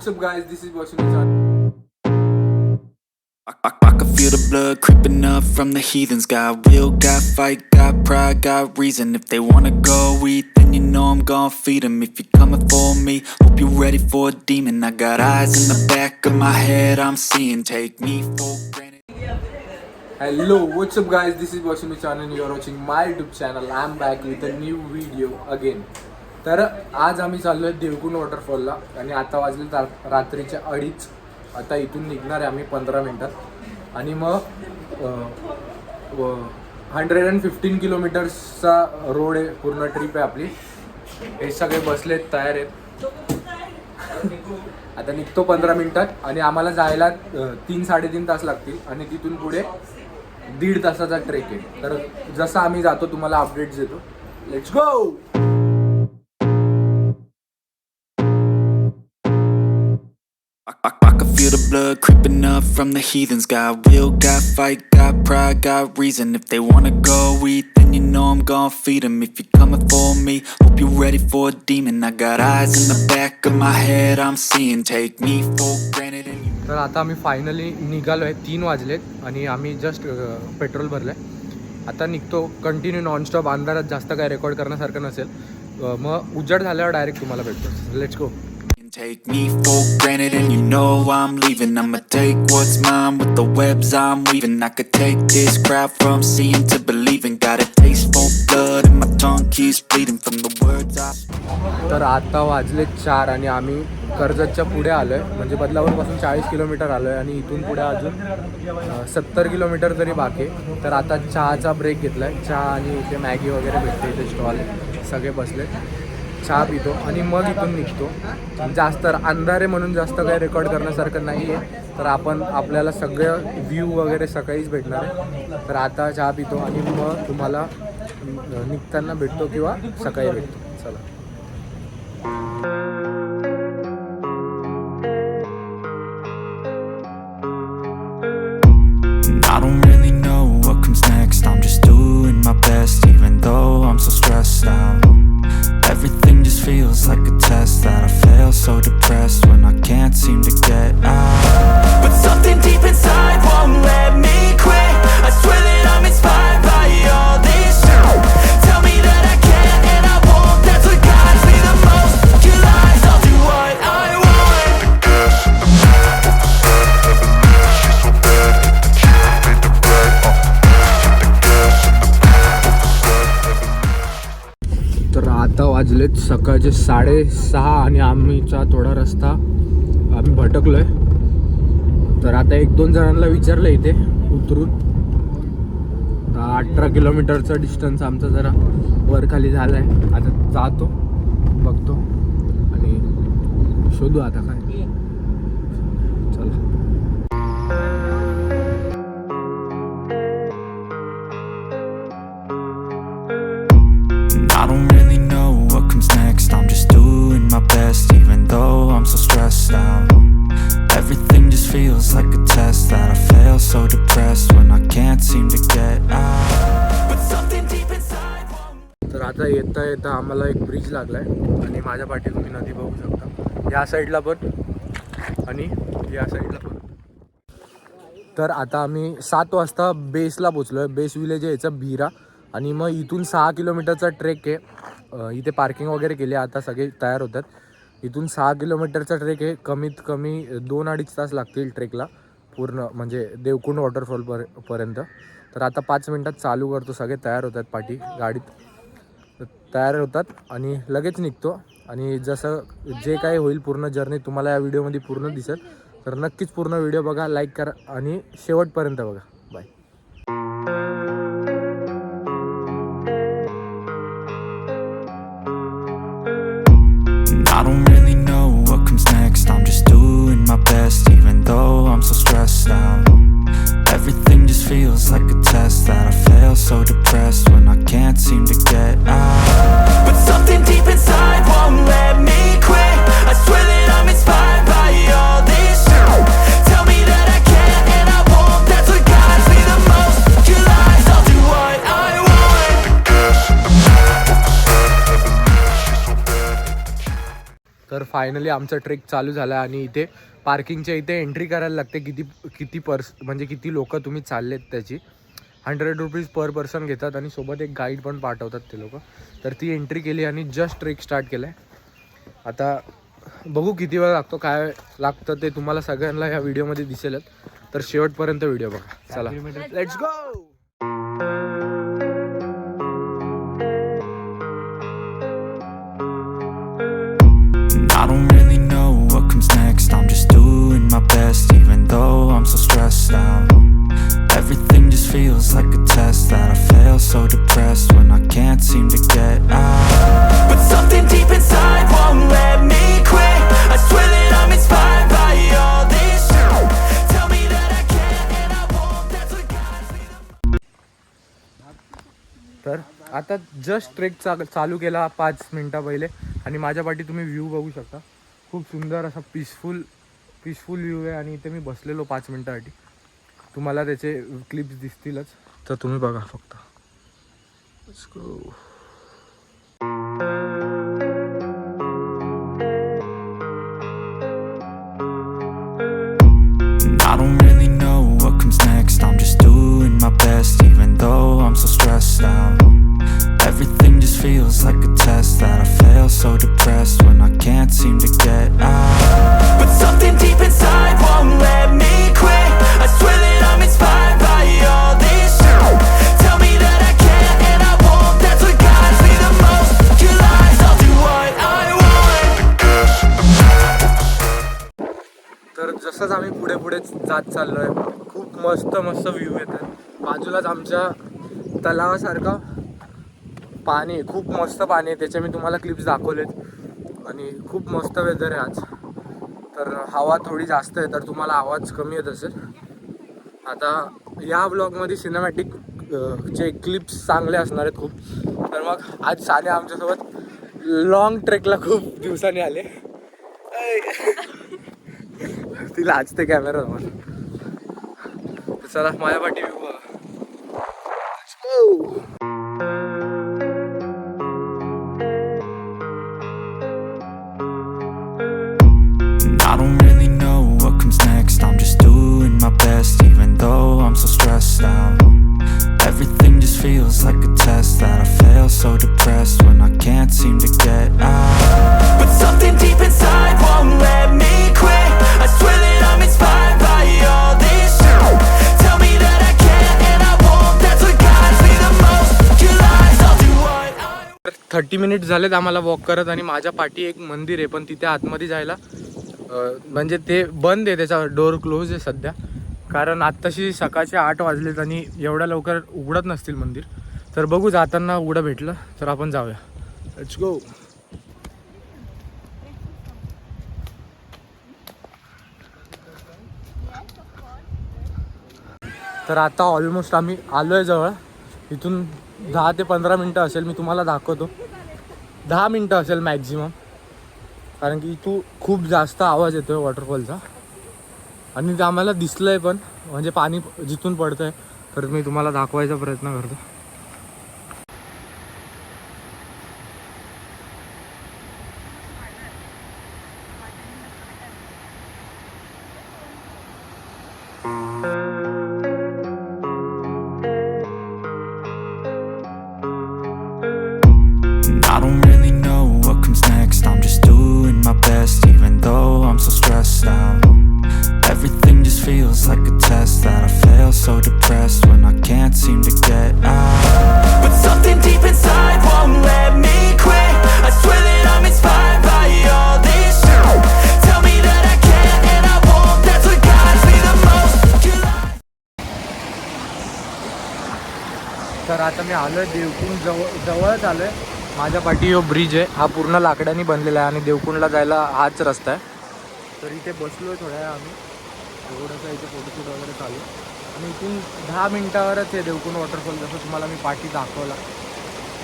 up guys, this is Devkundwaterfall. I can feel the blood creeping up from the heathens. Got will, got fight, got pride, got reason. If they wanna go eat, then you know I'm gon' feed them. If you're coming for me, hope you're ready for a demon. I got eyes in the back of my head, I'm seeing. Take me for granted. Hello, what's up guys, this is Devkundwaterfall and you are watching my YouTube channel. I'm back with a new video again. तर आज आम्ही चाललोय देवकुंड वॉटरफॉलला आणि आता वाजले रात्रीच्या 2:30. आता इथून निघणार आहे आम्ही 15 मिनिटात आणि मग 115 किलोमीटर्सचा रोड आहे, पूर्ण ट्रिप आहे आपली. हे सगळे बसलेत, तयार आहेत. आता निघतो 15 मिनिटात आणि आम्हाला जायला 3-3.5 तास लागतील आणि तिथून पुढे 1.5 तासाचा ट्रेक आहे. तर जसं आम्ही जातो तुम्हाला अपडेट्स देतो. Let's go. I can feel the blood creeping up from the heathens. Got will, got fight, got pride, got reason. If they wanna go eat, then you know I'm gon' feed them. If you're coming for me, hope you're ready for a demon. I got eyes in the back of my head, I'm seeing. Take me for granted and you. तर आता आम्ही finally निघालो आहे. 3 वाजलेत आणि आम्ही just petrol भरलं आहे. आता निघतो कंटिन्यू नॉनस्टॉप. अंधारात जास्त काय रेकॉर्ड करण्यासारखं नसेल, मग उजेड झाल्यावर डायरेक्ट तुम्हाला भेटतो. Let's go. Take me for granted and you know I'm leaving. I'ma take what's mine with the webs I'm weaving. I could take this crowd from seeing to believing. Got a taste for blood and my tongue keeps bleeding from the words I speak. तर आता वाजले 4 आणि आम्ही कर्जतच्या पुढे आलो आहे. म्हणजे बदलापूरपासून 40 kilometre आलो आहे आणि इथून पुढे अजून 70 किलोमीटर तरी बाकी आहे. तर आता चहाचा ब्रेक घेतला आहे. चहा आणि इथे मॅगी वगैरे भेटते, इथे स्टॉल सगळे बसले. चहा पितो आणि मग इथून निघतो. जास्त अंधारे म्हणून जास्त काही रेकॉर्ड करण्यासारखं नाही आहे. तर आपल्याला सगळं व्ह्यू वगैरे सकाळीच भेटणार आहे. तर आता चहा पितो आणि मग तुम्हाला निघताना भेटतो किंवा सकाळी भेटतो. चला. I don't really know what comes next. I'm just doing my best, even though I'm so stressed out. Everything just feels like a test that I fail, so depressed when I can't seem to get out. But something deep inside won't let me quit. I swear that I'm inspired by all this shit. Tell me that I can and I won't. That's what guides me the most. Kill lies, I'll do what I want. The gas in the back of the set, never knew she's so bad. Hit the gym, made the bread. Hit the gas in the back of the set, never knew. तर आता वाजलेत सकाळचे 6:30 आणि आम्हीचा थोडा रस्ता आम्ही भटकलो आहे. तर आता 1-2 जणांना विचारलं इथे उतरून. 18 किलोमीटरचा डिस्टन्स आमचा जरा वर खाली झाला आहे. आता जातो, बघतो आणि शोधू आता काय. चला. I don't really know what comes next. I'm just doing my best, even though I'm so stressed out. Everything just feels like a test that I fail, so depressed when I can't seem to get out. But something deep inside won't. तर आता येता येता आम्हाला एक bridge लागला आहे आणि माझ्या पाठी तुम्ही नदी बघू शकता. या साईडला पण आणि या साईडला पण. तर आता आम्ही 7 वाजता बेसला पोचलो आहे. बेस विलेज आहे याचा बीरा. आणि मग इथून 6 किलोमीटरचा ट्रेक आहे. इथे पार्किंग वगैरे केली, आता सगळे तयार होतात. इथून 6 किलोमीटरचा ट्रेक आहे. कमीत कमी 2-2.5 तास लागतील ट्रेकला पूर्ण, म्हणजे देवकुंड वॉटरफॉल पर्यंत. तर आता 5 मिनटात चालू करतो. सगळे तयार होतात, पाठी गाडीत तयार होतात आणि लगेच निघतो. आणि जसं जे काही होईल पूर्ण जर्नी तुम्हाला या व्हिडिओमध्ये पूर्ण दिसेल. तर नक्कीच पूर्ण व्हिडिओ बघा, लाईक करा आणि शेवटपर्यंत बघा. Bye. I don't really know what comes next. I'm just doing my best, even though I'm so stressed out. Everything just feels like a test that I fail, so depressed when I can't seem to get out. But something deep inside won't let me quit. I swear that I'm inspired by all this shit. Tell me that I can and I won't. That's what guides me the most. Kill lies, I'll do what I want. The gas in the back of the set, never knew she's so bad. तर finally आमचा track चालू झाला आणि इथे पार्किंगच्या इथे entry करायला लागते. म्हणजे किती लोक तुम्ही चाललेत त्याची 100 रुपीज पर पर्सन घेतात आणि सोबत एक गाईड पण पाठवतात ते लोक. तर ती एंट्री केली आणि जस्ट ट्रेक स्टार्ट केला आहे. आता बघू किती वेळ लागतो, काय लागतं ते तुम्हाला सगळ्यांना ह्या व्हिडिओमध्ये दिसेलच. तर शेवटपर्यंत व्हिडिओ बघा. चला let's go. I don't really know what comes next. I'm just doing my best, even though I'm so stressed out. Everything just feels like a test that I fail, so depressed when I can't seem to get out. But something deep inside won't let me quit. I swear that I'm inspired by all this shit. Tell me that I can and I won't. That's what guides me. तर आता just track चालू केला 5 मिनटं पहिले आणि माझ्या पाठी तुम्ही व्ह्यू बघू शकता. खूप सुंदर असा पीसफुल व्ह्यू आहे आणि इथे मी बसलेलो 5 मिनटासाठी. तुम्हाला त्याचे क्लिप्स दिसतीलच, तर तुम्ही बघा फक्त. Let's go. I don't really know what comes next. I'm just doing my best, even though I'm so stressed out. Everything just feels like a test that I fail, so depressed when I can't seem to get out. But something deep inside won't let me quit. I swear that I'm inspired by all this shit. Tell me that I can and I won't. That's what guides me the most. Your lies, I'll do what I want. तर जसंच आम्ही पुढे जात चाललो आहे, खूप मस्त view येतात. बाजूलाच आमच्या तलावासारखा पाणी आहे, खूप मस्त पाणी आहे. त्याचे मी तुम्हाला क्लिप्स दाखवलेत आणि खूप मस्त वेदर आहे आज. तर हवा थोडी जास्त आहे, तर तुम्हाला आवाज कमी येत असेल. आता या ब्लॉगमध्ये सिनेमॅटिक चे क्लिप्स चांगले असणार आहेत खूप. तर मग आज साने आमच्यासोबत लॉंग ट्रेकला खूप दिवसांनी आले. तिला आज ते कॅमेरा चला माझ्या पाठी व्ह्यू बघा. I don't really know what comes next. I'm just doing my best, even though I'm so stressed out. Everything just feels like a test that I fail, so depressed when I can't seem to get out. But something deep inside won't let me quit. I swear that I'm inspired by all this shit. Tell me that I can and I won't. That's what guides me the most. Your lies, I'll do what I want. 30 minute झालेत आम्हाला walk करत आणि माझ्या पाठी एक मंदिर आहे, पण तिथे आतमध्ये जायला म्हणजे ते बंद आहे, त्याचा डोर क्लोज आहे सध्या. कारण आत्ताशी सकाळचे 8 वाजलेत आणि एवढ्या लवकर उघडत नसतील मंदिर. तर बघू जाताना उघडं भेटलं तर आपण जाऊया. Let's go. तर आता ऑलमोस्ट आम्ही आलो आहे जवळ. इथून 10 ते 15 मिनटं असेल, मी तुम्हाला दाखवतो. 10 मिनटं असेल मॅक्झिमम, कारण की इथून खूप जास्त आवाज येतो आहे वॉटरफॉलचा आणि ते आम्हाला दिसलं आहे पण, म्हणजे पाणी जिथून पडतं आहे. तर मी तुम्हाला दाखवायचा प्रयत्न करतो. I don't really know what comes next. I'm just doing my best, even though I'm so stressed out. Everything just feels like a test that I fail, so depressed when I can't seem to get out. But something deep inside won't let me quit. I swear that I'm inspired by all this shit. Tell me that I can and I won't. That's what guides me the most. Your lies. तर आता मी आलो आहे देवकुंड जवळच आलो आहे. माझ्या पाठी जो bridge आहे हा पूर्ण लाकडाने बनलेला आहे आणि देवकुंडला जायला हाच रस्ता आहे. तर इथे बसलो आहे थोड्या वेळ आम्ही, थोडंसं इथे फोटोशूट वगैरे चालू. आणि इथून 10 मिनटावरच आहे देवकुंड वॉटरफॉल, जसं तुम्हाला मी पाठी दाखवला.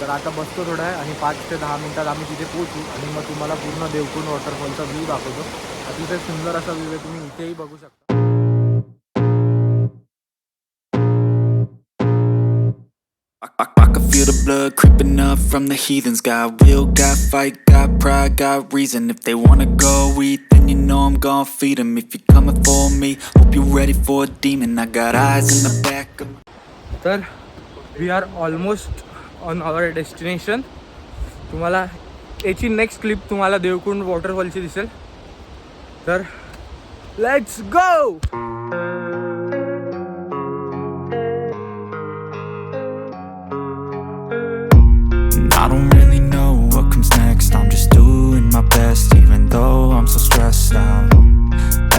तर आता बसतो थोडा आहे आणि 5 ते 10 मिनटात आम्ही तिथे पोहोचू आणि मग तुम्हाला पूर्ण देवकुंड वॉटरफॉलचा व्ह्यू दाखवतो. अतिशय सुंदर असा व्ह्यू आहे, तुम्ही इथेही बघू शकता. I can feel the blood creeping up from the heathens. Got will, got fight, got pride, got reason. If they wanna go eat, then you know I'm gon' feed them. If you're coming for me, hope you're ready for a demon. I got eyes in the back of my... तर we are almost on our destination. तुम्हाला याची next clip तुम्हाला देवकुंड वॉटरफॉलची दिसेल. तर let's go. I don't really know what comes next. I'm just doing my best, even though I'm so stressed out.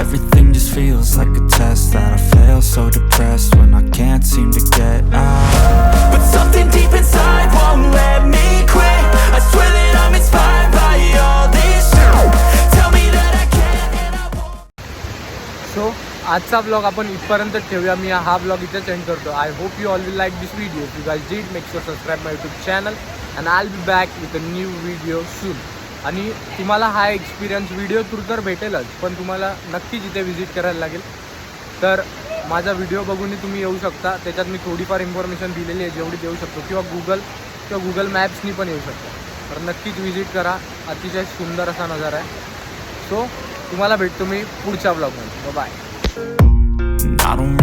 Everything just feels like a test that I fail, so depressed when I can't seem to get out. But something deep inside won't let me quit. I swear that I'm inspired by all this shit. Tell me that I can and I won't. सो आजचा blog आपण इथपर्यंत ठेवूया. मी हा blog इथेच end करतो. I hope you all will like this video. If you guys did, make sure subscribe my YouTube channel and I will be back with a new video soon. आणि तुम्हाला हा experience video through तर भेटेलच, पण तुम्हाला नक्कीच इथे visit करायला लागेल. तर माझा व्हिडिओ बघूनही तुम्ही येऊ शकता. त्याच्यात मी थोडीफार इन्फॉर्मेशन दिलेली आहे जेवढी देऊ शकतो, किंवा गुगल मॅप्सनी पण येऊ शकतो. तर नक्कीच व्हिजिट करा. अतिशय सुंदर असा नजारा आहे. सो तुम्हाला भेटतो मी पुढच्या ब्लॉगमध्ये. बाय. I don't